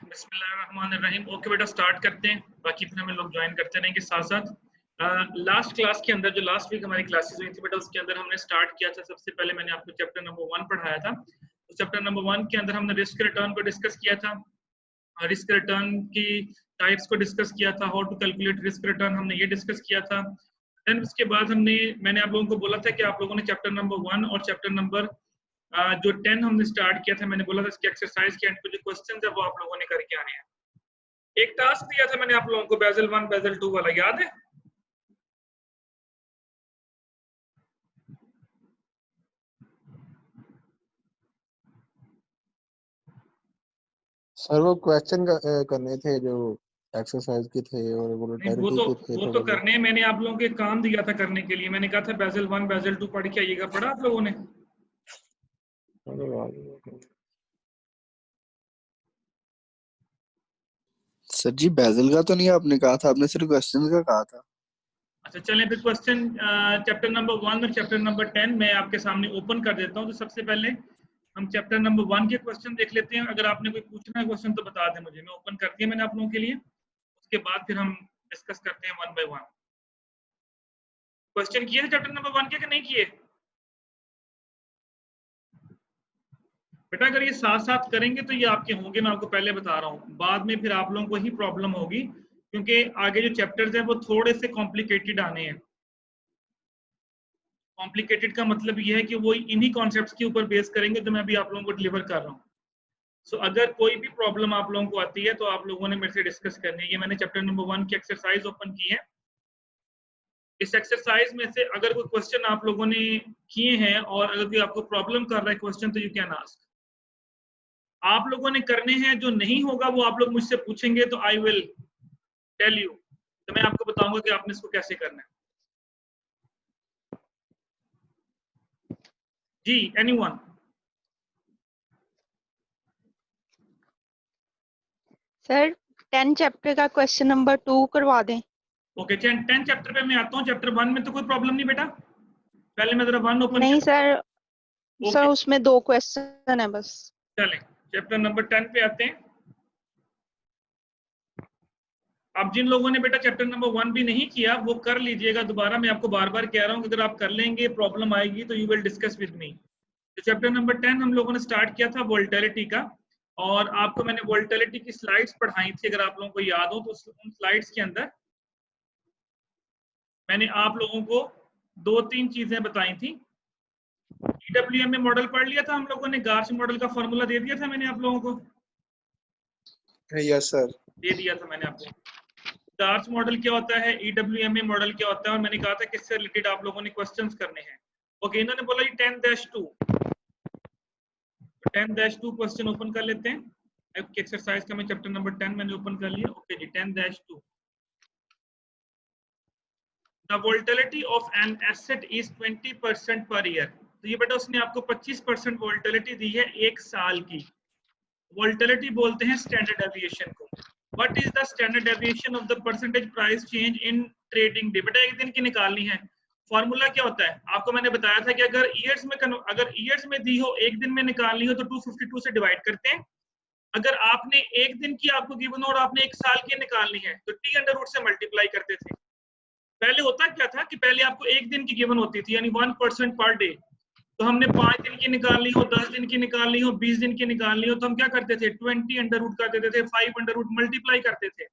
बिस्मिल्लाहिर्रहमानिर्रहीम। ओके बेटा, स्टार्ट करते हैं, बाकी फिर हमें लोग ज्वाइन करते रहेंगे साथ साथ। लास्ट क्लास के अंदर, जो लास्ट वीक हमारी क्लासेस हुई थी बेटा, उसके अंदर हमने स्टार्ट किया था। सबसे पहले मैंने आपको चैप्टर नंबर 1 पढ़ाया था। तो चैप्टर नंबर 1 के अंदर हमने रिस्क रिटर्न को डिस्कस किया था, रिस्क रिटर्न की टाइप्स को डिस्कस किया था, how to calculate risk return हमने ये डिस्कस किया था। देन उसके बाद मैंने आप लोगों को बोला था कि आप लोगों ने चैप्टर नंबर 1 और चैप्टर नंबर जो 10 हमने स्टार्ट किया था, मैंने बोला था इसकी एक्सरसाइज के एंड पे जो क्वेश्चन है वो आप लोगों ने करके आने हैं। एक टास्क दिया था मैंने आप लोगों को, बेजल 1 बेजल 2 वाला, याद है? सर वो क्वेश्चन करने थे जो एक्सरसाइज के थे और नहीं, वोलेटिलिटी के थे वो तो थोड़े करने हैं। मैंने आप लोगों को एक काम दिया था करने के लिए। मैंने कहा था बेजल 1 बेजल 2 पढ़ के आइएगा। पढ़ा आप लोगों ने? सर जी बेजल का तो नहीं आपने कहा था, आपने सिर्फ क्वेश्चन का कहा था। अच्छा, चलें फिर क्वेश्चन चैप्टर नंबर 1 और चैप्टर नंबर 10 मैं आपके सामने ओपन कर देता हूं। तो सबसे पहले हम चैप्टर नंबर 1 के क्वेश्चन देख लेते हैं। अगर आपने कोई पूछना है क्वेश्चन तो बता दें मुझे, मैं ओपन कर दिया मैंने आप लोगों के लिए। उसके बाद फिर हम डिस्कस करते हैं 1 बाय 1। क्वेश्चन किए थे चैप्टर नंबर 1 के कि नहीं किए बेटा? अगर ये साथ साथ करेंगे तो ये आपके होंगे, मैं आपको पहले बता रहा हूँ। बाद में फिर आप लोगों को ही प्रॉब्लम होगी, क्योंकि आगे जो चैप्टर्स हैं वो थोड़े से कॉम्प्लिकेटेड आने हैं। कॉम्प्लिकेटेड का मतलब ये है कि वो इन्हीं कॉन्सेप्ट्स के ऊपर बेस करेंगे जो मैं अभी आप लोगों को डिलीवर कर रहा हूँ। सो अगर कोई भी प्रॉब्लम आप लोगों को आती है तो आप लोगों ने मेरे से डिस्कस करनी है। ये मैंने चैप्टर नंबर 1 की एक्सरसाइज ओपन की है। इस एक्सरसाइज में से अगर कोई क्वेश्चन आप लोगों ने किए हैं और अगर कोई आपको प्रॉब्लम कर रहा है क्वेश्चन, तो यू कैन आस्क। आप लोगों ने करने हैं, जो नहीं होगा वो आप लोग मुझसे पूछेंगे तो आई विल टेल यू, तो मैं आपको बताऊंगा कि आपने इसको कैसे करना है। जी, एनीवन? सर 10 चैप्टर का क्वेश्चन नंबर 2 करवा दें। ओके, 10 चैप्टर पे मैं आता हूँ। चैप्टर 1 में तो कोई प्रॉब्लम नहीं बेटा। पहले मैं जरा 1 ओपन नहीं सर, सर उसमें 2 क्वेश्चन है बस। चलें चैप्टर नंबर 10 पे आते हैं। अब जिन लोगों ने बेटा चैप्टर नंबर 1 भी नहीं किया वो कर लीजिएगा दोबारा। मैं आपको बार बार कह रहा हूँ कि अगर आप कर लेंगे प्रॉब्लम आएगी तो you will discuss with me. तो चैप्टर नंबर 10 हम लोगों ने स्टार्ट किया था वोल्टेलिटी का, और आपको मैंने वोल्टेलिटी की स्लाइड्स पढ़ाई थी। अगर आप लोगों को याद हो तो उन स्लाइड्स के अंदर मैंने आप लोगों को 2-3 चीजें बताई थी। ईडब्ल्यूएम में मॉडल पढ़ लिया था हम लोगों ने, गार्च मॉडल का फॉर्मूला दे दिया था मैंने आप लोगों को। यस सर, दे दिया था मैंने आपको। गार्च मॉडल क्या होता है, ईडब्ल्यूएम मॉडल क्या होता है, और मैंने कहा था किससे रिलेटेड आप लोगों ने क्वेश्चंस करने हैं। ओके, इन्होंने बोला ये 10-2 क्वेश्चन ओपन कर लेते हैं। एक्सरसाइज का मैं चैप्टर नंबर 10 मैंने ओपन कर लिया। ओके जी, 10-2 the volatility of an asset is 20% per year. तो ये बेटा उसने आपको 25% वोल्टिलिटी दी है एक साल की। वोल्टिलिटी बोलते हैं स्टैंडर्ड डेविएशन को। What is the standard deviation of the percentage price change in trading day? बेटा एक दिन की निकालनी है। फॉर्मूला क्या होता है आपको मैंने बताया था कि अगर ईयर्स में दी हो, एक दिन में निकालनी हो तो 252 से डिवाइड करते हैं। अगर आपने एक दिन की आपको गिवन हो और आपने एक साल की निकालनी है तो t अंडर रूट से मल्टीप्लाई करते थे। पहले होता क्या था कि पहले आपको एक दिन की गिवन होती थी, यानी 1% पर डे। तो हमने 5 दिन की निकालनी हो, 10 दिन की निकालनी हो, 20 दिन की निकालनी हो, तो हम क्या करते थे? 20 अंडर रूट कर देते थे, 5 अंडर रूट मल्टीप्लाई करते थे।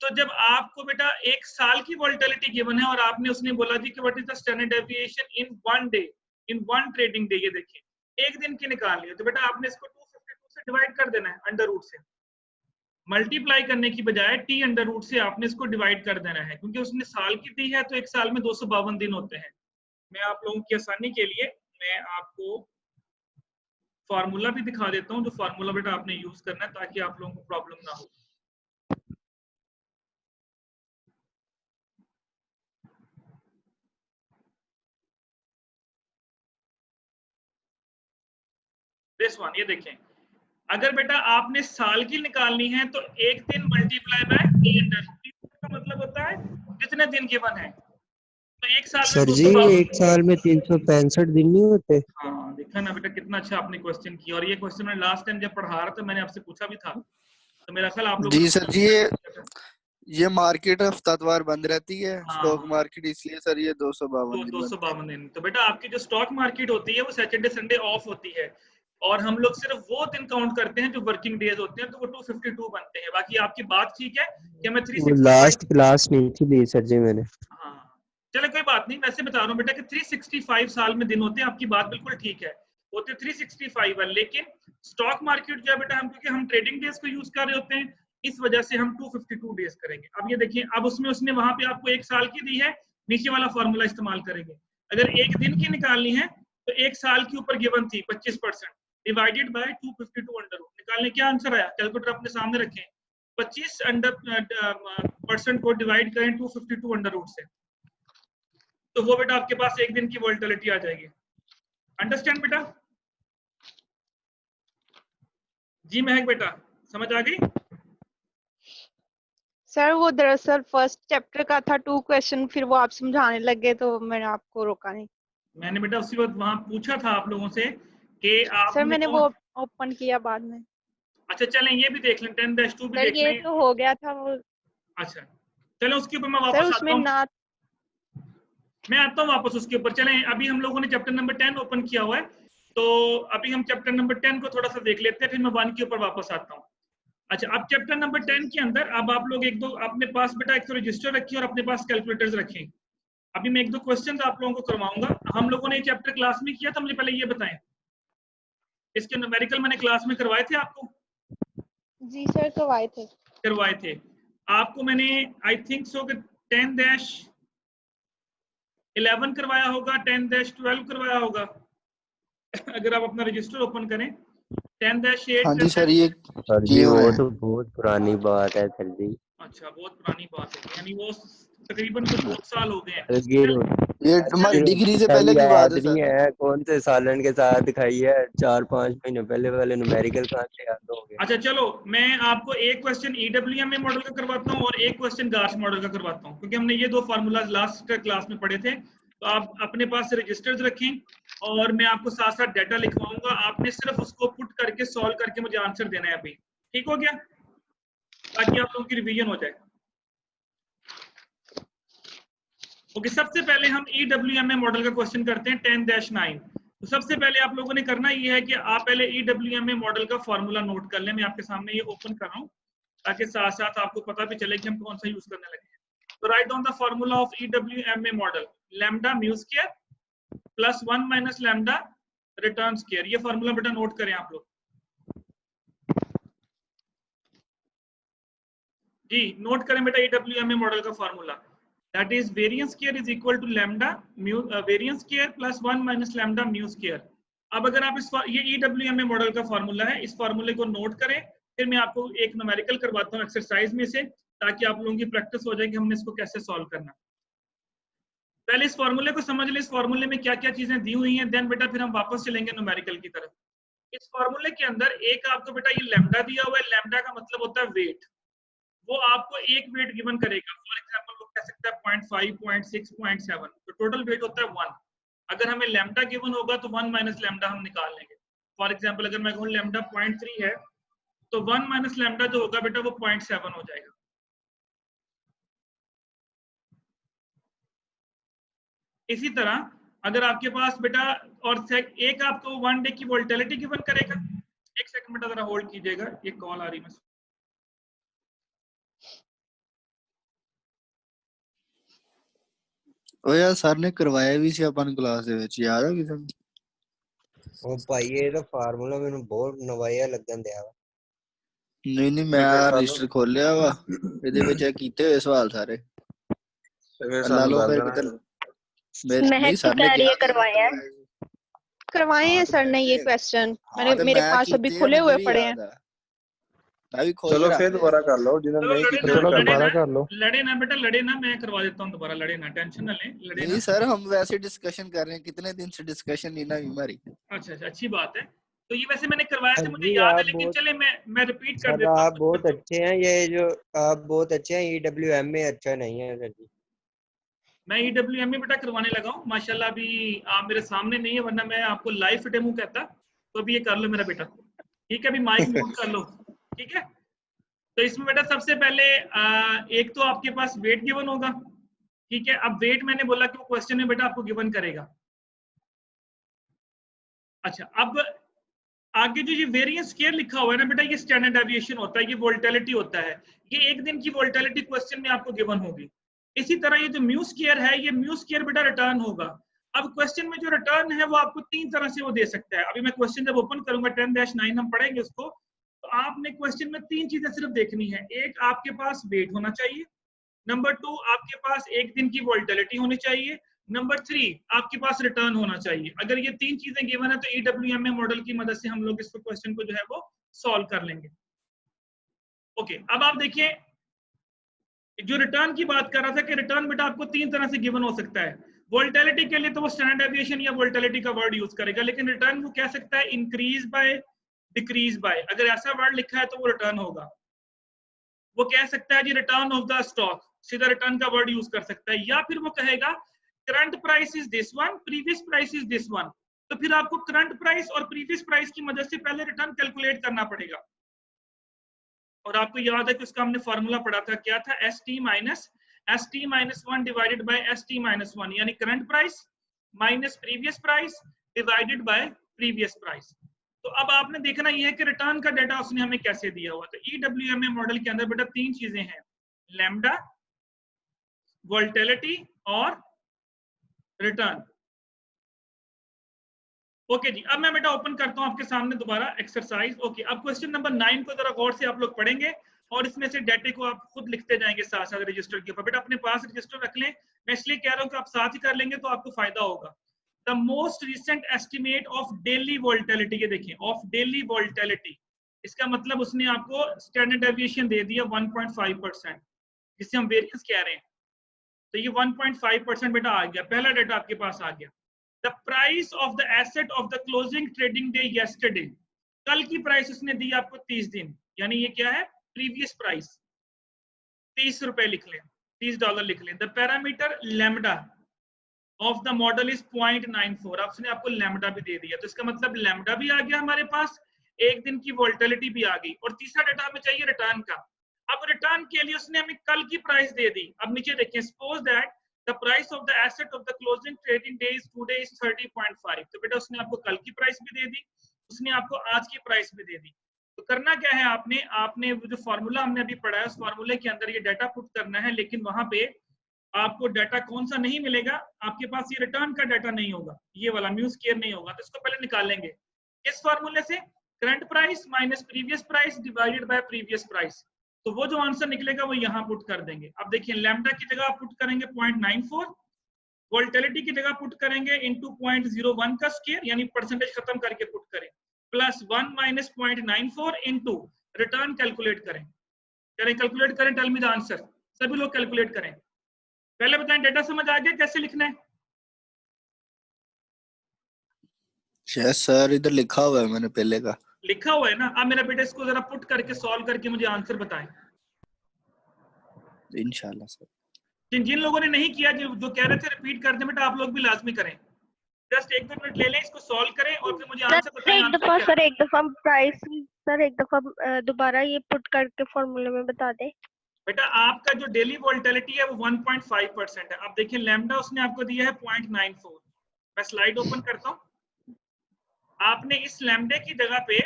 तो जब आपको बेटा एक साल की वोल्टिलिटी गिवन है और आपने उसने बोला जी कि what is the standard deviation in 1 day, in 1 trading day, ये देखिए एक दिन की निकालनी है, तो बेटा आपने इसको 252 से डिवाइड कर देना है अंडर रूट से। मल्टीप्लाई करने की बजाय t अंडर रूट से आपने इसको डिवाइड कर देना है, क्योंकि उसने साल की दी है तो एक साल में 252 दिन होते हैं। मैं आप लोगों की आसानी के लिए मैं आपको फार्मूला भी दिखा देता हूं, जो फार्मूला बेटा आपने यूज करना है ताकि आप लोगों को प्रॉब्लम ना हो। दिस वन, ये देखें, अगर बेटा आपने साल की निकालनी है तो एक दिन multiply by t under root का मतलब होता है जितने दिन गिवन है। तो एक साल में सर जी एक साल में 365 दिन नहीं होते? हाँ देख देखा ना बेटा कितना अच्छा आपने क्वेश्चन किया, और ये क्वेश्चन मैं लास्ट टाइम जब पढ़ा रहा था मैंने आपसे पूछा भी था, तो मेरा ख्याल आप लोगों जी ने सर जी, ये मार्केट हफ्तावार बंद रहती है, हाँ, स्टॉक मार्केट, इसलिए सर ये 252 दिन बनते हैं। 252 दिन। तो बेटा आपकी जो स्टॉक मार्केट होती है वो सैटरडे संडे ऑफ होती है, और हम लोग सिर्फ वो दिन काउंट करते हैं जो वर्किंग डेज होते हैं, तो वो 252 बनते हैं। बाकी आपकी बात ठीक है कि मैं 365 लास्ट क्लास नहीं थी ली सर जी मैंने। हाँ चलो कोई बात नहीं, वैसे बता रहा हूँ बेटा कि 365 साल में दिन होते हैं, आपकी बात बिल्कुल ठीक है, होते 365 है, लेकिन स्टॉक मार्केट जो है बेटा हम क्योंकि हम ट्रेडिंग डेज को यूज कर रहे होते हैं, इस वजह से हम 252 डेज करेंगे। अब ये देखिए, अब उसमें उसने वहां पे आपको एक साल की दी है, नीचे वाला फॉर्मूला इस्तेमाल करेंगे। अगर एक दिन की निकालनी है तो एक साल के ऊपर गिवन थी 25% डिवाइडेड बाय 252 अंडर रूट, निकालने क्या आंसर आया, कैलकुलेटर अपने सामने रखें, 25 % को डिवाइड करें 252 अंडर रूट से, तो वो बेटा आपके पास एक दिन की वोलेटिलिटी आ जाएगी। अंडरस्टैंड बेटा? जी महक बेटा समझ आ गई? सर वो दरअसल फर्स्ट चैप्टर का था 2 क्वेश्चन, फिर वो आप समझाने लगे तो मैंने आपको रोका नहीं। मैंने बेटा उसी वक्त वहां पूछा था आप लोगों से कि आप सर मैंने वो ओपन किया बाद में। अच्छा चलें ये भी देख लें, 10-2 भी सर देख ये लें। तो हो गया था वो। अच्छा चलें उसके ऊपर मैं सर वापस आता उसमें हूँ, ना मैं आता हूँ वापस उसके ऊपर। चलें अभी हम लोगों ने चैप्टर नंबर 10 ओपन किया हुआ है, तो अभी हम चैप्टर नंबर 10 को थोड़ा सा देख लेते हैं, फिर मैं 1 के ऊपर वापस आता हूँ। अच्छा अब चैप्टर नंबर 10 के अंदर अब आप लोग एक दो अपने पास बेटा एक तो रजिस्टर रखिए और अपने पास कैलकुलेटर्स रखें। अभी मैं एक दो क्वेश्चंस आप लोगों को करवाऊंगा। हम लोगों ने ये चैप्टर क्लास में किया था, मुझे पहले ये बताएं, इसके न्यूमेरिकल मैंने क्लास में करवाए थे आपको? जी सर करवाए थे। करवाए थे आपको मैंने, आई थिंक सो कि 10-11 करवाया होगा, 10-12 करवाया होगा। अगर आप अपना रजिस्टर ओपन करें 10-8 हाँ जी सर, ये सर जी किए हुए वो हैं। तो बहुत पुरानी बात है सर जी। अच्छा बहुत पुरानी बात है, यानी वो तकरीबन कुछ 2 साल हो गए हैं। सर जी ये अच्छा हमारी चलें, डिग्री से सर पहले की बात याद है नहीं सर। है कौन से सालन के साथ दिखाई है, 4-5 महीने पहले वाले न्यूमेरिकल कहाँ से याद हो गए। अच्छा चलो मैं आपको एक क्वेश्चन ईडब्ल्यूएमए मॉडल का करवाता हूँ और एक क्वेश्चन गार्स मॉडल का करवाता हूँ, क्योंकि हमने ये दो फार्मूलाज लास्ट क्लास में पढ़े थे। तो आप अपने पास रजिस्टर्स रखें और मैं आपको साथ साथ डाटा लिखवाऊंगा, आपने सिर्फ उसको पुट करके सॉल्व करके मुझे आंसर देना है अभी, ठीक हो गया, ताकि आप लोगों की रिवीजन हो जाए। ओके सबसे पहले हम ईडब्ल्यूएमए मॉडल का क्वेश्चन करते हैं 10-9। तो सबसे पहले आप लोगों ने करना ये है कि आप पहले ईडब्ल्यूएमए मॉडल का फॉर्मूला नोट कर लें। मैं आपके सामने ये ओपन कर रहा हूँ ताकि साथ साथ आपको पता भी चले कि हम कौन सा यूज करने लगे हैं। तो right down the formula of EWMA model, lambda mu square plus 1 minus lambda return square. ये फॉर्मूला बेटा नोट करें आप लोग जी, नोट करें बेटा ईडब्ल्यूएमए मॉडल का formula, that is variance square is equal to lambda mu variance square plus 1 minus lambda mu square। अब अगर आप ये EWMA मॉडल का फॉर्मूला है, इस फॉर्मूले को नोट करें, फिर मैं आपको एक न्यूमेरिकल करवाता हूँ एक्सरसाइज में से, ताकि आप लोगों की प्रैक्टिस हो जाए कि हमने इसको कैसे सॉल्व करना। पहले इस फॉर्मूले को समझ लें, इस फॉर्मूले में क्या क्या चीजें दी हुई हैं, देन बेटा फिर हम वापस चलेंगे न्यूमेरिकल की तरफ। इस फॉर्मूले के अंदर एक आपको बेटा ये लैम्डा दिया हुआ है, लैम्डा का मतलब होता है वेट, वो आपको एक वेट गिवन करेगा। फॉर एग्जांपल वो कह सकता है 0.5, 0.6, 0.7, तो टोटल वेट होता है 1। अगर हमें लैम्डा गिवन होगा तो 1 माइनस लैम्डा हम निकाल लेंगे। फॉर एग्जांपल अगर मैं कहूँ लैम्डा 0.3 है तो 1 माइनस लैम्डा जो होगा बेटा वो 0.7 हो जाएगा। इसी तरह अगर आपके पास बेटा और एक आपको 1 डे की वोल्टिलिटी गिवन करेगा। एक सेकंड बेटा जरा होल्ड कीजिएगा, ये कॉल आ रही है। ओ यार सर ने करवाया भी सी अपन क्लास ਦੇ ਵਿੱਚ ਯਾਦ ਆ ਕਿਸੇ ਨੂੰ? ਉਹ ਭਾਈ ਇਹ ਤਾਂ ਫਾਰਮੂਲਾ ਮੈਨੂੰ ਬਹੁਤ ਨਵਾਇਆ ਲੱਗਣ ਦਿਆ ਵਾ। ਨਹੀਂ ਨਹੀਂ ਮੈਂ ਰਜਿਸਟਰ ਖੋਲਿਆ ਵਾ, ਇਹਦੇ ਵਿੱਚ ਇਹ ਕੀਤੇ ਹੋਏ ਸਵਾਲ ਸਾਰੇ। ਲਾ ਲਓ ਫਿਰ ਕਿਤੇ मेरे नहीं सर ने किया करवाए हैं सर ने ये क्वेश्चन, मैंने तो मेरे मैं पास अभी कीते खुले हुए भी पड़े याद हैं। है, मैं भी खोल चलो के फिर रख दोबारा लिया। कर लो जिन्होंने नहीं की चलो दोबारा कर लो। लड़े ना बेटा, लड़े ना, मैं करवा देता हूँ दोबारा, लड़े ना, टेंशन ना लें, लड़े नहीं ना। सर हम वैसे डिस्कशन कर रहे हैं, कितने दिन से डिस्कशन नहीं ना हमारी। अच्छा अच्छा अच्छी बात है। तो ये वैसे मैंने करवाया था, मुझे जी याद है, आप लेकिन बहुत चले मैं रिपीट कर सर देता आप हूँ। बहुत अच्छे हैं, ये जो आप बहुत अच्छे हैं, EWM में अच्छा नहीं है सर जी। मैं EWM बेटा करवाने लगा हूँ माशाल्लाह। अभी आप मेरे सामने नहीं है, वरना मैं आपको लाइव डेमो कहता। तो अभी ये कर लो मेरा बेटा, ठीक है? अभी माइक म्यूट कर लो, ठीक है? तो इसमें बेटा सबसे पहले एक तो आपके पास वेट गिवन होगा, ठीक है? अब वेट मैंने बोला कि वो क्वेश्चन में बेटा आपको गिवन करेगा। अच्छा, अब आगे जो ये वेरिएंस स्क्वायर लिखा हुआ है ना बेटा, ये स्टैंडर्ड डेविएशन होता है, ये वोल्टिलिटी होता है। ये एक दिन की वोल्टिलिटी क्वेश्चन में आपको गिवन होगी। इसी तरह ये जो म्यू स्क्वायर है, ये म्यू स्क्वायर बेटा रिटर्न होगा। अब क्वेश्चन में जो रिटर्न है वो आपको तीन तरह से वो दे सकता है। अभी मैं क्वेश्चन जब ओपन करूंगा 10-9 हम पढ़ेंगे उसको, तो आपने क्वेश्चन में तीन चीजें सिर्फ देखनी है। एक, आपके पास वेट होना चाहिए। नंबर 2, आपके पास एक दिन की वोल्टिलिटी होनी चाहिए। नंबर 3, आपके पास रिटर्न होना चाहिए। अगर ये तीन चीजें गिवन है तो EWM मॉडल की मदद से हम लोग इस क्वेश्चन को जो है वो सॉल्व कर लेंगे। ओके, अब आप देखिए जो रिटर्न की बात कर रहा था कि रिटर्न बेटा आपको तीन तरह से गिवन हो सकता है। वोल्टिलिटी के लिए तो वो स्टैंडर्ड डेविएशन या वोल्टिलिटी का वर्ड यूज करेगा, लेकिन रिटर्न वो कह सकता है इंक्रीज बाय, डिक्रीज बाय। अगर ऐसा वर्ड लिखा है तो वो रिटर्न होगा। वो कह सकता है जी रिटर्न ऑफ द स्टॉक, सीधा रिटर्न का वर्ड यूज कर सकता है। या फिर वो कहेगा current price is this one, previous price is this one. तो फिर आपको करंट प्राइस और प्रीवियस प्राइस की मदद से पहले रिटर्न कैलकुलेट करना पड़ेगा। और आपको याद है कि उसका हमने फॉर्मूला पढ़ा था, क्या था? ST minus 1 divided by ST minus 1, यानी current price minus previous price divided by previous price. तो अब आपने देखना ये है कि रिटर्न का डाटा उसने हमें कैसे दिया हुआ। तो EWM मॉडल के अंदर बेटा तीन चीजें हैं, लैम्डा, वोल्टिलिटी और रिटर्न। ओके जी, अब मैं बेटा ओपन करता हूं आपके सामने दोबारा एक्सरसाइज। ओके, अब क्वेश्चन नंबर 9 को जरा गौर से आप लोग पढ़ेंगे और इसमें से डाटे को आप खुद लिखते जाएंगे साथ साथ रजिस्टर के ऊपर। बेटा अपने पास रजिस्टर रख लें, मैं इसलिए कह रहा हूं कि आप साथ ही कर लेंगे तो आपको फायदा होगा। The most recent estimate of daily volatility, ये देखिए ऑफ डेली वोल्टिलिटी, इसका मतलब उसने आपको स्टैंडर्ड डेविएशन दे दिया 1.5%, जिसे हम वेरिएंस कह रहे हैं। तो ये 1.5% बेटा आ गया, पहला डाटा आपके पास आ गया। The price of the asset of the closing trading day yesterday, कल की प्राइस उसने दी आपको 30 दिन, यानी ये क्या है? प्रीवियस प्राइस 30 रुपए लिख लें, $30 लिख लें। The parameter lambda of the model is 0.94, आपने आपको लैम्डा भी दे दिया, तो इसका मतलब लैम्डा भी आ गया हमारे पास, एक दिन की वोल्टिलिटी भी आ गई। और तीसरा डाटा हमें चाहिए रिटर्न का। अब रिटर्न के लिए उसने हमें कल की प्राइस दे दी। अब नीचे देखें, suppose that the price of the asset of the closing trading day is today is 30.5, तो बेटा उसने आपको कल की प्राइस भी दे दी, उसने आपको आज की प्राइस भी दे दी। तो करना क्या है, आपने जो फॉर्मूला हमने अभी पढ़ा है उस फॉर्मूले के अंदर ये डाटा पुट करना है, लेकिन वहां पे आपको डाटा कौन सा नहीं मिलेगा, आपके पास ये रिटर्न का डाटा नहीं होगा, ये वाला म्यू स्क्वायर नहीं होगा। तो इसको पहले निकालेंगे इस फॉर्मूले से, current price minus previous price divided by previous price. तो वो जो आंसर निकलेगा वो यहाँ पुट कर देंगे। अब देखिए लैम्डा की जगह पुट करेंगे 0.94, वोल्टिलिटी की जगह पुट करेंगे इनटू 0.01 का स्क्वायर, यानी परसेंटेज खत्म करके पुट करें, plus 1 minus 0.94 into return calculate करें। कैलकुलेट करें, टेल मी द आंसर। सभी लोग कैलकुलेट करें। पहले बताएं डाटा समझ आ गया कैसे लिखना है? यस सर, इधर लिखा हुआ है मैंने पहले का। लिखा हुआ है ना? अब मेरा बेटा इसको जरा पुट करके सॉल्व करके मुझे आंसर बताएं इंशाल्लाह सर। जिन लोगों ने नहीं किया, जो कह रहे थे रिपीट कर दें, बेटा आप लोग भी लाजमी करें। जस्ट 1-2 मिनट ले लें, इसको सॉल्व करें और फिर मुझे आंसर बताएं। एक दफा प्राइस सर, एक दफा दोबारा ये पुट करके फॉर्मूले में बता दे। बेटा आपका जो डेली वोल्टिलिटी है वो 1.5% है। अब देखिए लैम्डा उसने आपको दिया है 0.94। मैं स्लाइड ओपन करता हूं। आपने इस लैम्डे की जगह पे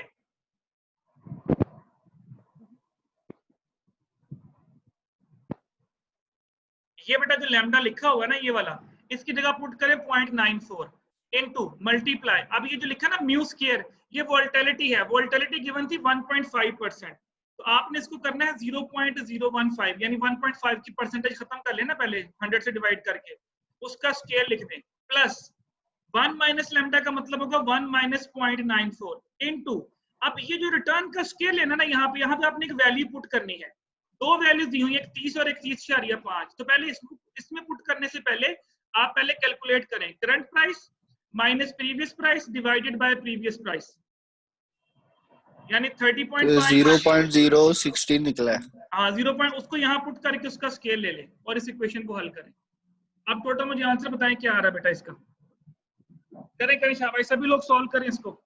ये बेटा जो लैम्डा लिखा हुआ है ना, ये वाला, इसकी जगह पुट करें 0.94 इनटू मल्टीप्लाई। अब ये जो लिखा ना म्यू स्क्वायर, ये वोल्टिलिटी है, वोल्टिलिटी गिवन थी 1.5%, तो आपने इसको करना है 0.015, यानी 1.5 की परसेंटेज खत्म कर लेना पहले 100 से डिवाइड करके, उसका स्केल लिख दें, प्लस 1 माइनस लैम्डा का मतलब होगा 1 माइनस 0.94 इनटू, अब ये जो रिटर्न का स्केल लेना ना, यहाँ पे आपने एक वैल्यू पुट करनी है। दो वैल्यूज दी हुई, एक 30 और एक 30.5। तो पहले इसमें पुट करने से पहले आप पहले कैलकुलेट करें current price minus previous price divided by previous price, यानी 30.5 0.016 निकला है। हाँ 0. उसको यहाँ पुट करके उसका स्केल ले लें और इस इक्वेशन को हल करें। आप टोटल मुझे आंसर बताएं क्या आ रहा है बेटा इसका। करें करें शाबाश, सभी लोग सॉल्व करें इसको।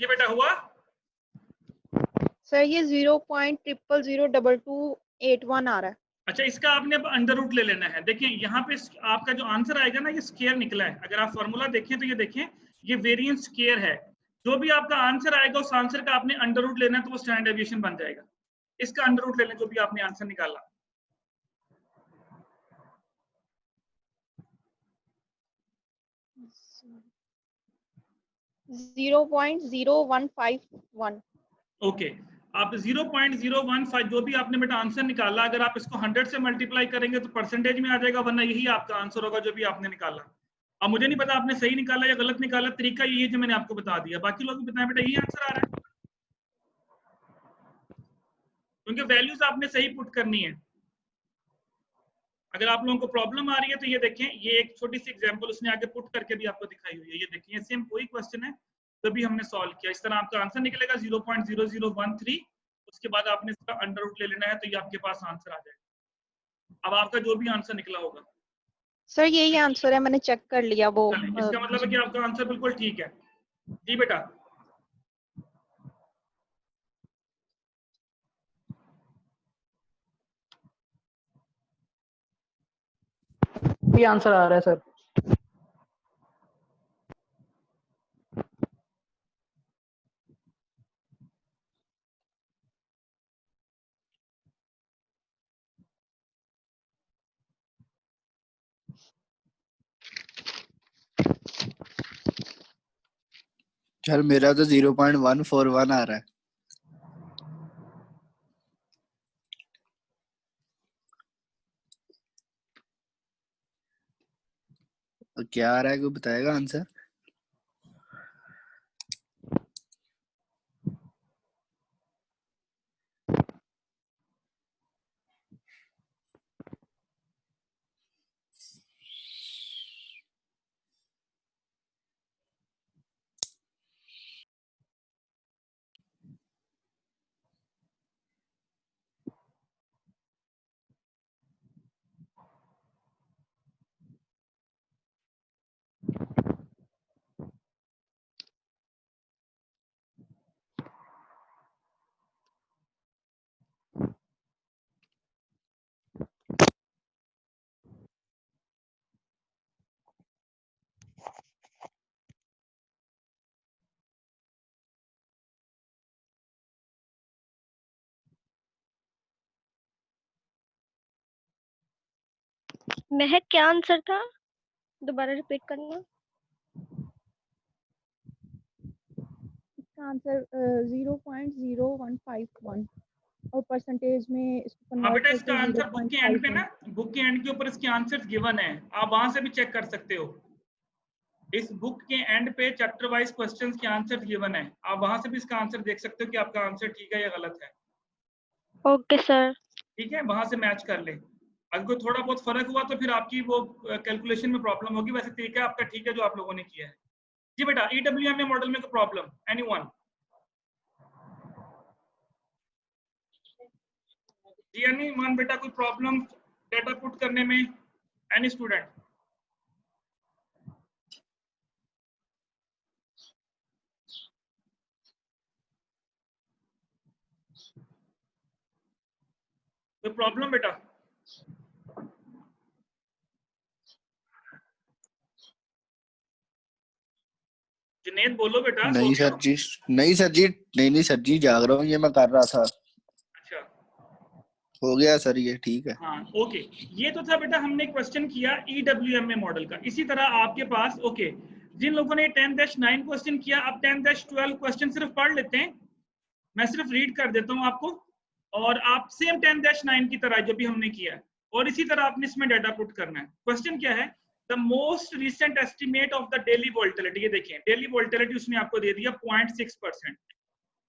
ये बेटा हुआ। सर ये 0.000281 आ रहा है। अच्छा, इसका आपने अब अंडर रूट ले लेना है। देखिए यहाँ पे आपका जो आंसर आएगा ना, ये स्केयर निकला है। अगर आप फॉर्मूला देखें तो ये देखें, ये वेरिएंस स्केयर है। जो भी आपका आंसर आएगा उस आंसर का आपने अंडर रूट लेना है, तो वो स्टैंडर्ड डेविएशन बन जाएगा। इसका अंडर रूट ले लें जो भी आपने आंसर निकाला। जीरो 0.0151। ओके, आप 0.015 जो भी आपने बेटा आंसर निकाला, अगर आप इसको 100 से मल्टीप्लाई करेंगे तो परसेंटेज में आ जाएगा, वरना यही आपका आंसर होगा जो भी आपने निकाला। अब मुझे नहीं पता आपने सही निकाला या गलत निकाला, तरीका यही है जो मैंने आपको बता दिया। बाकी लोग भी बताएं बेटा, यही आंसर आ रहा है, क्योंकि वैल्यूज आपने सही पुट करनी है। अगर आप लोगों को प्रॉब्लम आ रही है तो ये देखें, ये एक छोटी सी एग्जांपल उसने आगे पुट करके भी आपको दिखाई हुई है। ये देखिए, सेम कोई क्वेश्चन है तो भी हमने सॉल्व किया। इस तरह आपका आंसर निकलेगा 0.0013। उसके बाद आपने इसका अंडर रूट ले लेना है, तो ये आपके पास आंसर आ जाएगा। अब आपका जो भी आंसर निकला होगा। सर यही आंसर है, मैंने चेक कर लिया वो। इसका मतलब है कि आपका आंसर बिल्कुल ठीक है। जी बेटा, ये आंसर आ रहा है सर। यार मेरा तो 0.141 आ रहा है। और क्या आ रहा है, कोई बताएगा आंसर? महक क्या आंसर था, दोबारा रिपीट करना। इसका आंसर 0.0151 और परसेंटेज में इसको हाँ कन्वर्ट बेटा, इसका करके आंसर बुक के एंड पे 0.51। ना, बुक के एंड के ऊपर इसके आंसर्स गिवन है, आप वहां से भी चेक कर सकते हो। इस बुक के एंड पे चैप्टर वाइज क्वेश्चंस के आंसर गिवन है, आप वहां से भी इसका आंसर देख सकते हो कि आपका आंसर ठीक है या गलत है। Okay sir. ठीक है, वहां से मैच कर ले। अगर कोई थोड़ा बहुत फर्क हुआ तो फिर आपकी वो कैलकुलेशन में प्रॉब्लम होगी। वैसे तरीका आपका ठीक है जो आप लोगों ने किया है। जी बेटा, ईडब्ल्यूएम मॉडल में कोई प्रॉब्लम? एनीवन? जी एनीवन बेटा, कोई प्रॉब्लम डेटा पुट करने में? Any student? कोई प्रॉब्लम बेटा? जुनेद बोलो बेटा। नहीं सर जी, नहीं सर जी, नहीं सर जी, जाग रहा हूँ, ये मैं कर रहा था। अच्छा हो गया सर, ये ठीक है। हाँ ओके, ये तो था बेटा हमने क्वेश्चन किया EWMA मॉडल का। इसी तरह आपके पास ओके, जिन लोगों ने 10-9 क्वेश्चन किया, अब 10-12 क्वेश्चन सिर्फ पढ़ लेते हैं, मैं सिर्फ रीड कर देता हूँ आपको, और आप सेम 10-9 की तरह जो भी हमने किया है, और इसी तरह आपने इसमें डाटा पुट करना है। क्वेश्चन क्या है? The most recent estimate of the daily volatility. ये देखें, डेली वोल्टिलिटी उसने आपको दे दिया 0.6%,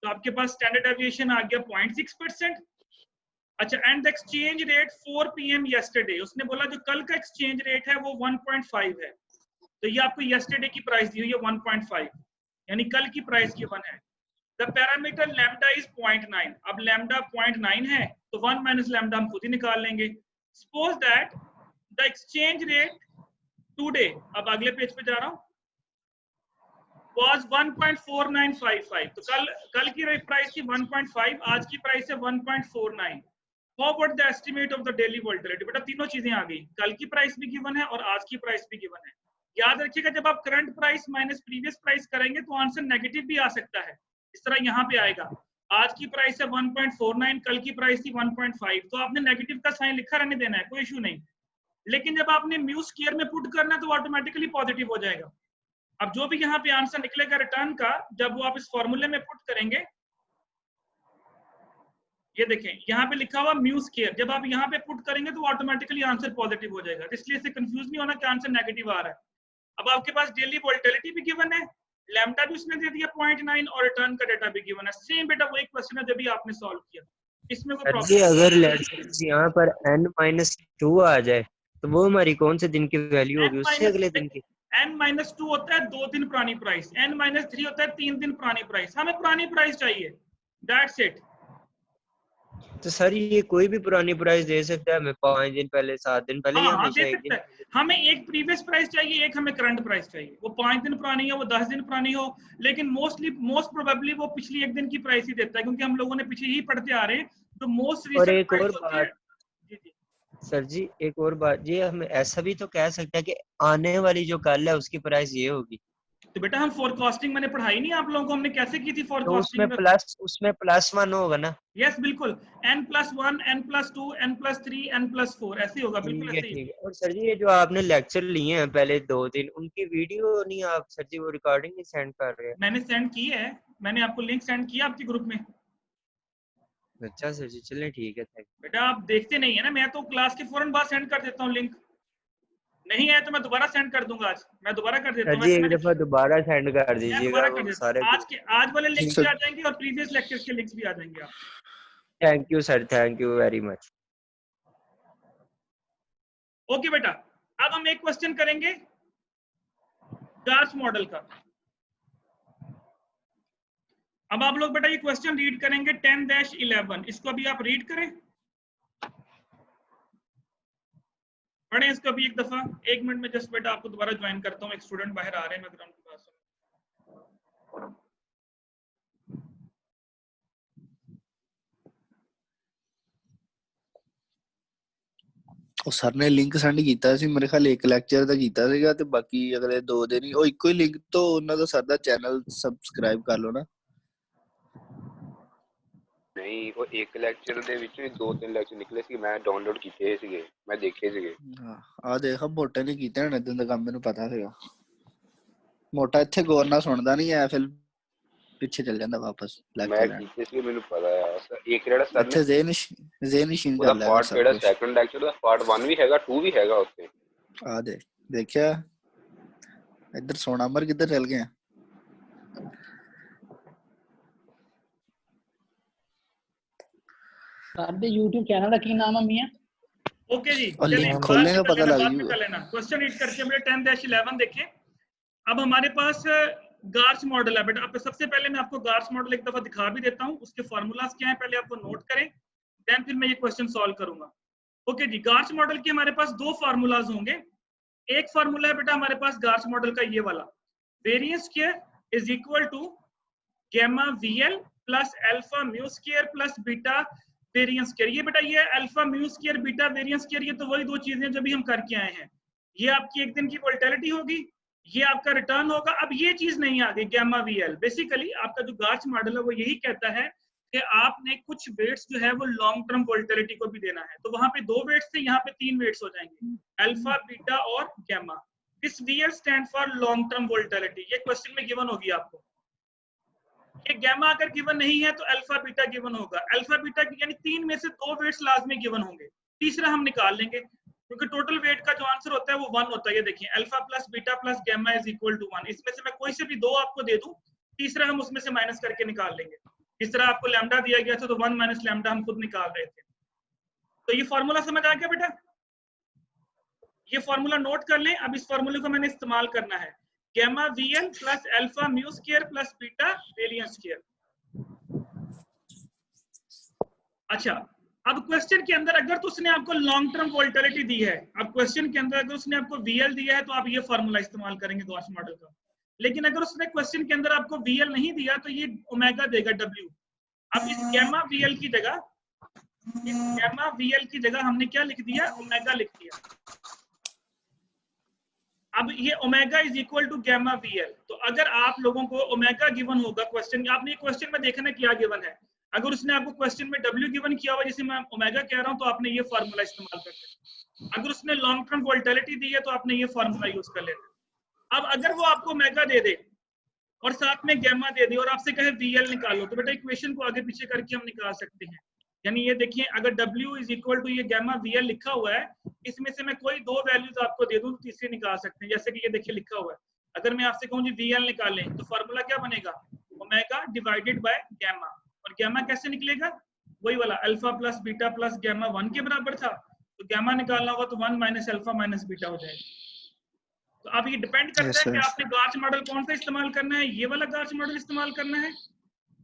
तो आपके पास स्टैंडर्ड डेविएशन आ गया 0.6%। अच्छा, and the exchange rate 4 PM yesterday, उसने बोला जो कल का एक्सचेंज रेट है वो 1.5 है, तो ये आपको यस्टरडे की प्राइस दी हुई है 1.5, यानी कल की प्राइस गिवन है। द पैरामीटर लैम्डा इज 0.9, अब लैम्डा 0.9 है तो 1 माइनस लैम्डा हम खुद ही निकाल लेंगे। Suppose that the exchange rate today, अब अगले पेज पे जा रहा हूं, was 1.4955, तो कल की प्राइस थी 1.5, आज की प्राइस है 1.49। How about the estimate of the daily volatility? बेटा तीनों चीजें आ गई, कल की प्राइस भी गिवन है और आज की प्राइस भी गिवन है। याद रखिएगा जब आप current price minus previous price करेंगे तो आंसर नेगेटिव भी आ सकता है, इस तरह यहाँ पे आएगा, आज की प्राइस है 1.49, कल की प्राइस थी 1.5, तो आपने नेगेटिव का साइन लिखा रहने देना है, कोई इशू नहीं। लेकिन जब आपने म्यू स्क्वायर में पुट करना है तो ऑटोमेटिकली पॉजिटिव हो जाएगा। अब जो भी यहाँ पे आंसर निकलेगा रिटर्न का, जब वो आप इस फॉर्मूले में पुट करेंगे, ये देखें यहाँ पे लिखा हुआ म्यू स्क्वायर, जब आप यहाँ पे पुट करेंगे तो ऑटोमेटिकली आंसर पॉजिटिव हो जाएगा, इसलिए इससे कंफ्यूज नहीं होना कि आंसर नेगेटिव आ रहा है। अब आपके पास डेली वोल्टिलिटी भी गिवन है, लैम्डा भी उसने दे दिया 0.9, और रिटर्न का डाटा भी गिवन है। सेम बेटा वही क्वेश्चन है जो भी आपने सॉल्व किया, इसमें कोई सर जी प्रॉब्लम? अगर यहाँ पर n-2 आ जाए तो वो हमारी कौन से दिन की वैल्यू होगी, उससे अगले दिन की? n-2 होता है 2 दिन पुरानी प्राइस, n-3 होता है 3 दिन पुरानी प्राइस, हमें पुरानी प्राइस चाहिए, दैट्स इट। तो सर ये कोई भी पुरानी प्राइस दे सकता है हमें, 5 दिन पहले, 7 दिन पहले, या हाँ हमेशा दे एक सकता दिन? है, हमें एक प्रीवियस प्राइस चाहिए, एक हमें करंट प्राइस चाहिए, वो 5 दिन पुरानी हो, वो 10 दिन पुरानी हो, लेकिन मोस्ट प्रोबेबली वो पिछली एक दिन की प्राइस ही देता है, क्योंकि हम लोगों ने पीछे ही पढ़ते आ रहे हैं, तो मोस्ट और रिसेंट एक और प्राइस होती है। बात जी जी सर जी, एक और बात, ये हम ऐसा भी तो कह सकते हैं कि आने वाली जो कल है उसकी प्राइस ये होगी, तो बेटा हम फोरकास्टिंग मैंने पढ़ाई नहीं आप लोगों को, हमने कैसे की थी तो फोरकास्टिंग? उसमें +1 होगा ना? यस बिल्कुल, n+1, n+2, n+3, n+4 ऐसे होगा, बिल्कुल ऐसे ही। ठीक है। और सर जी ये जो आपने लेक्चर लिए हैं पहले 2 दिन, उनकी वीडियो नहीं आप सर जी वो रिकॉर्डिंग नहीं सेंड कर रहे हैं? मैंने सेंड की है, मैंने आपको लिंक सेंड किया आपके ग्रुप में। अच्छा सर जी, चलें ठीक है, थैंक यू। बेटा आप देखते नहीं है ना, मैं तो क्लास के फौरन बाद सेंड कर देता हूँ लिंक, नहीं है तो मैं दोबारा सेंड कर दूंगा, आज मैं दोबारा कर देता सर हूँ, जी एक दफा दोबारा सेंड कर मैं दीजिएगा दोबारा कर वो देता सारे। हूँ, आज वाले लिंक भी आ जाएंगे और प्रीवियस लेक्चर्स के लिंक्स भी आ जाएंगे आप। Thank you sir, thank you very much. Okay बेटा, अब हम एक क्वेश्चन करेंगे गार्स मॉडल का। अब आप लोग बेटा ये क्वेश्चन रीड करेंगे 10-11, इसको अभी आप रीड करें, पढ़ें इसको अभी एक दफा। 1 मिनट में जस्ट बेटा आपको दोबारा ज्वाइन करता हूँ, एक स्टूडेंट बाहर आ रहे हैं, मैं ग्राउंड के पास हूँ। ਉਹ ਸਰ ਨੇ ਲਿੰਕ ਸੈਂਡ ਕੀਤਾ ਸੀ ਮੇਰੇ ਖਿਆਲ ਇੱਕ ਲੈਕਚਰ ਦਾ ਕੀਤਾ ਸੀਗਾ ਤੇ ਬਾਕੀ ਅਗਲੇ 2 ਦਿਨ ਹੀ ਉਹ ਇੱਕੋ ਹੀ ਲਿੰਕ ਤੋਂ ਉਹਨਾਂ ਦਾ ਸਰ ਦਾ ਚੈਨਲ ਸਬਸਕ੍ਰਾਈਬ ਕਰ ਲਓ ਨਾ। ਨਹੀਂ ਉਹ ਇੱਕ ਲੈਕਚਰ ਦੇ ਵਿੱਚ 2-3 ਲੈਕਚਰ ਨਿਕਲੇ ਸੀ, ਮੈਂ ਡਾਊਨਲੋਡ ਕੀਤੇ ਸੀਗੇ, ਮੈਂ ਦੇਖੇ ਸੀਗੇ। ਹਾਂ ਆ ਦੇਖ ਮੋਟੇ ਨੇ ਕੀਤੇ ਹੁਣ ਇਦਾਂ ਦਾ ਕੰਮ, ਮੈਨੂੰ ਪਤਾ ਸੀਗਾ। ਮੋਟਾ ਇੱਥੇ ਗੌਰ ਨਾਲ ਸੁਣਦਾ ਨਹੀਂ ਐ, ਫਿਰ ਪਿੱਛੇ ਚੱਲ ਜਾਂਦਾ ਵਾਪਸ ਲੈਕਚਰ ਲੈਣ। ਮੈਂ ਕੀਤੇ ਸੀ, ਮੈਨੂੰ ਪਤਾ ਆ। ਇੱਕ ਜਿਹੜਾ ਸਰ ਅੱਛਾ ਜ਼ੇਨਿਸ਼ੀਨ ਉਹਦਾ ਪਾਰਟ ਜਿਹੜਾ ਸੈਕੰਡ ਲੈਕਚਰ ਦਾ ਪਾਰਟ 1 ਵੀ ਹੈਗਾ, 2 ਵੀ ਹੈਗਾ ਉੱਥੇ। ਆ ਦੇ ਦੇਖਿਆ ਇੱਧਰ ਸੋਨਾ ਅਮਰ ਕਿੱਧਰ ਚੱਲ ਗਿਆ? सर दे YouTube चैनल का की नाम है मियां? ओके जी, लिंक खोलने का पता लग लेना। क्वेश्चन रीड करके मेरे 10-11 देखें। अब हमारे पास गार्स मॉडल है बेटा, सबसे पहले मैं आपको गार्स मॉडल एक दफा दिखा भी देता हूं, उसके फॉर्मूलाज क्या हैं पहले आपको नोट करें, देन फिर मैं ये क्वेश्चन सॉल्व करूंगा। ओके जी, गार्स मॉडल के हमारे पास 2 फार्मूलाज होंगे। एक फार्मूला है बेटा हमारे पास गार्स मॉडल का ये वाला, variance square is equal to gamma VL plus alpha mu square plus beta variance square. ये बेटा ये alpha mu square beta variance square, ये तो वही दो चीजें जो भी हम करके आए हैं। ये आपकी एक दिन की वोल्टेलिटी होगी, ये आपका रिटर्न होगा। अब ये चीज नहीं आ गई गैमा वीएल। बेसिकली आपका जो गार्च मॉडल है वो यही कहता है कि आपने कुछ वेट्स जो है वो लॉन्ग टर्म वोल्टेलिटी को भी देना है। तो वहां पे 2 वेट्स थे, यहाँ पे 3 वेट्स हो जाएंगे, अल्फा बीटा और gamma. This VL stand for long term volatility. ये क्वेश्चन में गिवन होगी आपको। ये गैमा अगर गिवन नहीं है तो अल्फा बीटा गिवन होगा। अल्फा बीटा यानी 3 में से 2 वेट्स लाजमी गिवन होंगे, तीसरा हम निकाल लेंगे क्योंकि टोटल वेट का जो आंसर होता है वो 1 होता है। ये देखिए alpha plus beta plus gamma is equal to 1। इसमें से मैं कोई से भी 2 आपको दे दूं, तीसरा हम उसमें से माइनस करके निकाल लेंगे। इस तरह आपको लैम्डा दिया गया था तो 1 माइनस लैम्डा हम खुद निकाल रहे थे। तो ये फॉर्मूला समझ आ गया बेटा? ये फॉर्मूला नोट कर लें। अब इस फॉर्मूले को मैंने इस्तेमाल करना है, gamma VL plus alpha mu square plus beta variance square. अच्छा, अब क्वेश्चन के अंदर अगर तो उसने आपको लॉन्ग टर्म वोल्टेलिटी दी है, अब क्वेश्चन के अंदर अगर उसने आपको वीएल दिया है तो आप ये फॉर्मूला इस्तेमाल करेंगे गाउस मॉडल का। लेकिन अगर उसने क्वेश्चन के अंदर आपको वीएल नहीं दिया तो ये ओमेगा देगा डब्ल्यू। अब इस गैमा वीएल की जगह हमने क्या लिख दिया, ओमेगा लिख दिया। अब ये omega is equal to gamma VL. तो अगर आप लोगों को ओमेगा गिवन होगा क्वेश्चन, आपने क्वेश्चन में देखना क्या गिवन है। अगर उसने आपको क्वेश्चन में डब्ल्यू गिवन किया हुआ जैसे मैं ओमेगा कह रहा हूं तो आपने ये फॉर्मूला इस्तेमाल कर लेना। अगर उसने लॉन्ग टर्म वोल्टेलिटी दी है तो आपने ये फॉर्मूला यूज कर लेना। अब अगर वो आपको ओमेगा दे दे और साथ में गैमा दे दे और आपसे कहे वीएल निकालो, तो बेटा इक्वेशन को आगे पीछे करके हम निकाल सकते हैं। यानी ये देखिए अगर W इज इक्वल टू ये गैमा वीएल लिखा हुआ है, इसमें से मैं कोई 2 वैल्यूज आपको दे दूं तो तीसरी निकाल सकते हैं। जैसे कि ये देखिए लिखा हुआ है, अगर मैं आपसे कहूं जी वीएल निकालें तो फॉर्मूला क्या बनेगा, ओमेगा डिवाइडेड बाय गैमा। और गैमा कैसे निकलेगा, वही वाला alpha plus beta plus gamma 1 के बराबर था, तो गैमा निकालना होगा तो 1 माइनस अल्फा माइनस बीटा हो जाएगा। तो अब ये डिपेंड करता है कि आपने गार्च मॉडल कौन सा इस्तेमाल करना है, ये वाला गार्च मॉडल इस्तेमाल करना है,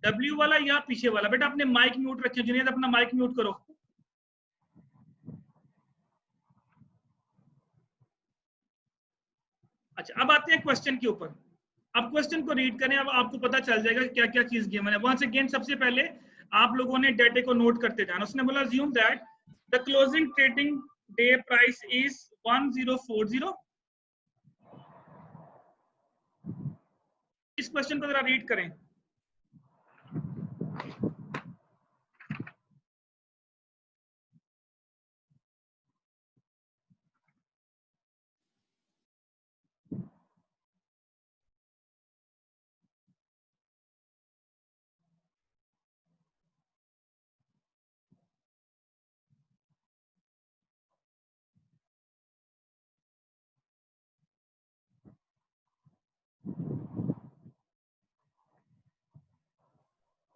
W वाला या पीछे वाला। बेटा अपने माइक म्यूट रखें, जुनेद अपना माइक म्यूट करो। अच्छा, अब आते हैं क्वेश्चन के ऊपर। अब क्वेश्चन को रीड करें, अब आपको पता चल जाएगा कि क्या क्या चीज गिवन है। वंस अगेन सबसे पहले आप लोगों ने डेटे को नोट करते जाना। उसने बोला assume that the closing trading day price is 1040। इस क्वेश्चन को जरा रीड करें।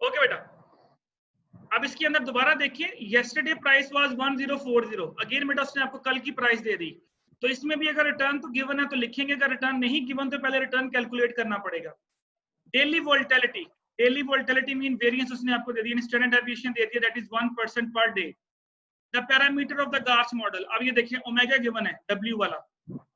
ओके बेटा, अब इसके अंदर दोबारा देखिए, येस्टरडे प्राइस वाज 1040। अगेन बेटा उसने आपको कल की प्राइस दे दी, तो इसमें भी अगर रिटर्न तो गिवन है तो लिखेंगे, अगर रिटर्न नहीं गिवन तो पहले रिटर्न कैलकुलेट करना पड़ेगा। डेली वोल्टेलिटी मीन वेरिएंस उसने आपको दे दी, स्टैंडर्ड डेविएशन दे दिया, that is 1% per day. The parameter of the GARCH model, अब ये देखिए ओमेगा गिवन है, W वाला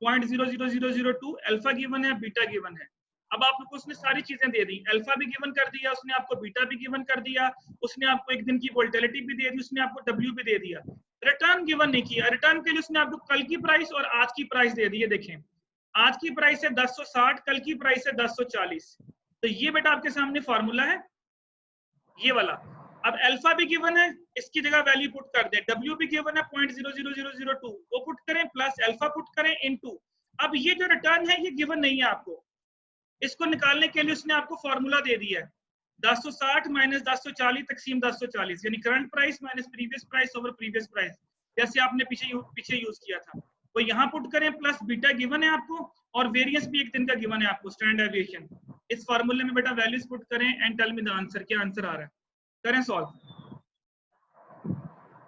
0.00002, अल्फा गिवन है, बीटा गिवन है। अब आप लोग को उसने सारी चीजें दे दी, अल्फा भी गिवन कर दिया उसने आपको, बीटा भी गिवन कर दिया उसने आपको, एक दिन की वोल्टेलिटी भी दे दी उसने आपको, W भी दे दिया। रिटर्न गिवन नहीं किया। रिटर्न के लिए उसने आपको कल की प्राइस और आज की प्राइस दे दी है। देखें आज की प्राइस है 1060, कल की प्राइस है 1040। तो ये बेटा आपके सामने फॉर्मूला है ये वाला। अब अल्फा भी गिवन है, इसकी जगह वैल्यू पुट कर दें, W भी गिवन है 0.00002, वो पुट करें प्लस अल्फा पुट करें इनटू। अब ये जो रिटर्न है ये गिवन नहीं है आपको, इसको निकालने के लिए उसने आपको फॉर्मूला दे दिया है 1060 माइनस 1040 तकसीम 1040, यानी current price minus previous price over previous price, जैसे आपने पीछे यूज किया था। वो यहाँ पुट करें, प्लस बीटा गिवन है आपको और वेरिएंस भी एक दिन का गिवन है आपको, स्टैंडर्ड डेविएशन। इस फॉर्मूले में बेटा वैल्यूज पुट करें and tell me the answer, क्या आंसर आ रहा है। करें सॉल्व,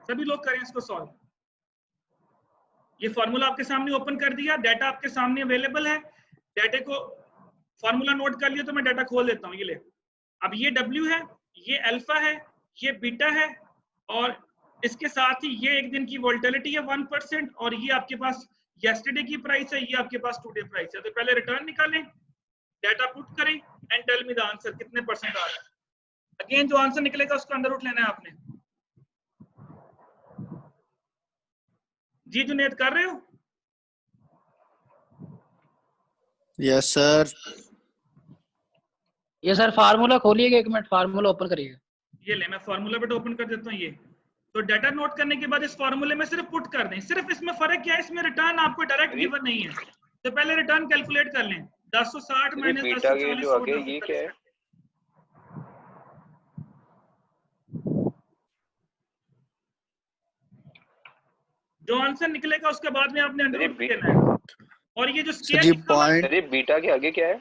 सभी लोग करें इसको सॉल्व। ये फॉर्मूला आपके सामने ओपन कर दिया, डाटा आपके सामने अवेलेबल है। डाटे को फॉर्मूला नोट कर लिया तो मैं डाटा खोल देता हूँ, ये ले। अब ये W है, ये अल्फा है, ये बीटा है और इसके साथ ही ये एक दिन की वोल्टेलिटी है 1% और ये आपके पास येस्टरडे की प्राइस है, ये आपके पास टुडे प्राइस है। तो पहले रिटर्न निकालें, डाटा पुट करें and tell me the answer, कितने परसेंट आ रहा है। अगेन जो आंसर निकलेगा उसका अंडर रूट लेना है आपने। जी जुनेद कर रहे हो? Yes sir. ये सर फार्मूला खोलिएगा, 1 मिनट फार्मूला ओपन करिएगा। ये ले मैं फार्मूला बेटा ओपन कर देता हूँ। ये तो डाटा नोट करने के बाद इस फार्मूले में सिर्फ पुट कर दें। सिर्फ इसमें फर्क क्या है, इसमें रिटर्न आपको डायरेक्ट गिवन नहीं है, तो पहले रिटर्न कैलकुलेट कर लें। 1060 माइनस बीटा के जो आगे 1040 ये क्या है? जो आंसर निकलेगा उसके बाद में आपने अंडर रूट लेना है। और ये जो स्केयर जी लिखा हुआ है, पॉइंट अरे बीटा के आगे क्या है?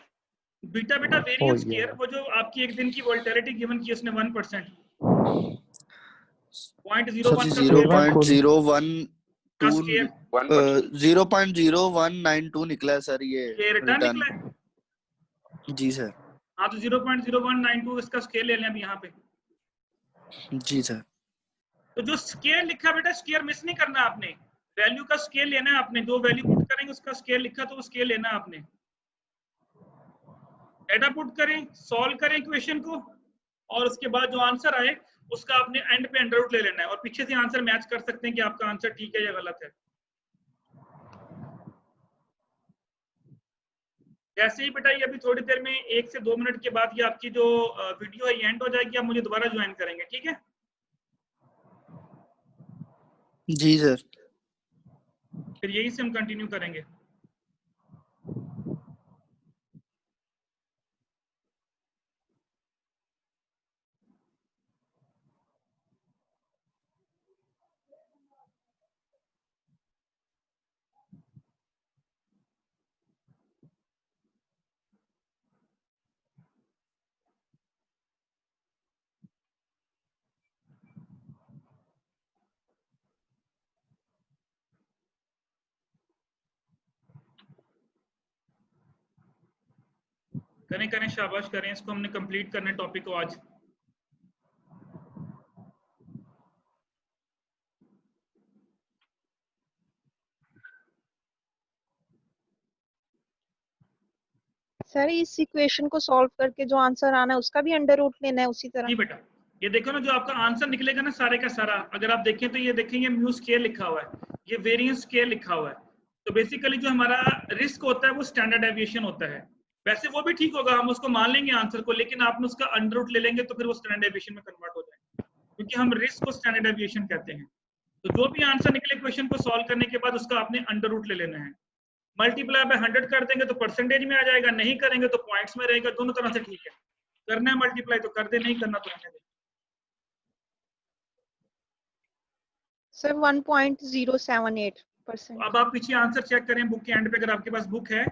बीटा बेटा वेरिएंस स्केयर, वो जो आपकी एक दिन की वोल्टेलिटी गिवन की उसने 1%, सर जी 0.01 का स्केयर 0.0192 निकला है सर ये रिटर्न रिटर्न। निकला है। जी सर। हाँ तो 0.0192 इसका स्केयर ले लें अब यहाँ पे। जी सर। तो जो स्केयर लिखा बेटा, स्केयर मिस नहीं करना आपने, वैल्यू का स्केयर लेना है आपने। जो वैल्यू पुट करेंगे उसका स्केयर लिखा तो वो स्केयर लेना है आपने। डेटा पुट करें, सॉल्व करें इक्वेशन को, और उसके बाद जो आंसर आए उसका आपने एंड पे अंडर रूट ले लेना है, और पीछे से आंसर मैच कर सकते हैं कि आपका आंसर ठीक है या गलत है। जैसे ही बेटा ये अभी थोड़ी देर में 1 से 2 मिनट के बाद ये आपकी जो वीडियो है ये एंड हो जाएगी, आप मुझे दोबारा ज्वाइन करेंगे, ठीक है? जी सर। फिर यही से हम कंटिन्यू करेंगे। करें करें, शाबाश करें, इसको हमने कंप्लीट करना है टॉपिक को आज। सर इस इक्वेशन को सॉल्व करके जो आंसर आना है उसका भी अंडर रूट लेना है उसी तरह? जी बेटा, ये देखो ना, जो आपका आंसर निकलेगा ना सारे का सारा, अगर आप देखें तो ये देखेंगे म्यू स्केयर लिखा हुआ है, ये वेरिएंस स्केयर लिखा हुआ है। तो बेसिकली जो हमारा रिस्क होता है वो स्टैंडर्ड डेविएशन होता है। वैसे वो भी ठीक होगा, हम उसको मान लेंगे आंसर को, लेकिन आपने उसका अंडर रूट ले लेंगे तो फिर वो स्टैंडर्ड डेविएशन में कन्वर्ट हो जाएगा, क्योंकि हम रिस्क को स्टैंडर्ड डेविएशन कहते हैं। तो जो भी आंसर निकले क्वेश्चन को सॉल्व करने के बाद उसका आपने अंडर रूट ले लेना है। मल्टीप्लाई बाय 100 कर देंगे तो परसेंटेज में आ जाएगा, नहीं करेंगे तो पॉइंट्स में रहेगा, दोनों तरह से ठीक है। करना है मल्टीप्लाई तो कर दे, नहीं करना तो रहने दे। सर 1.078%। अब आप पीछे आंसर चेक करें बुक के एंड पे, अगर आपके पास बुक है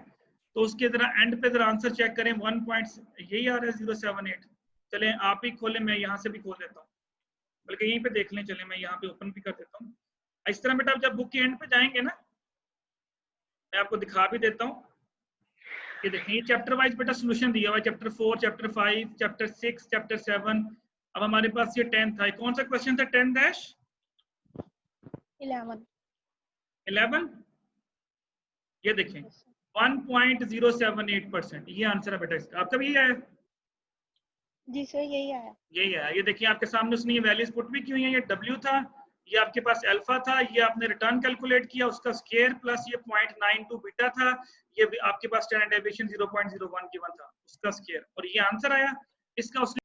तो उसके जरा एंड पे जरा आंसर चेक करें। 1 पॉइंट यही आ रहा है 078। चलें आप ही खोलें, मैं यहाँ से भी खोल देता हूँ, बल्कि यहीं पे देख लें। चलें मैं यहाँ पे ओपन भी कर देता हूँ। इस तरह बेटा आप जब बुक के एंड पे जाएंगे ना, मैं आपको दिखा भी देता हूँ। ये देखें, ये चैप्टर वाइज बेटा सोल्यूशन दिया हुआ है, चैप्टर 4, चैप्टर 5, चैप्टर 6, चैप्टर 7। अब हमारे पास ये 10 था। कौन सा क्वेश्चन था? 10-11। ये देखें 1.078%, ये आंसर है बेटा इसका। आपका भी यही आया? जी सर यही आया। यही आया। ये देखिए आपके सामने उसने ये वैल्यूज पुट भी की हुई है। ये W था, ये आपके पास अल्फा था, ये आपने रिटर्न कैलकुलेट किया, उसका स्केयर प्लस ये 0.92 बीटा था, ये आपके पास स्टैंडर्ड डेविएशन 0.01 गिवन था, उसका स्केयर, और ये आंसर आया। इसका उसने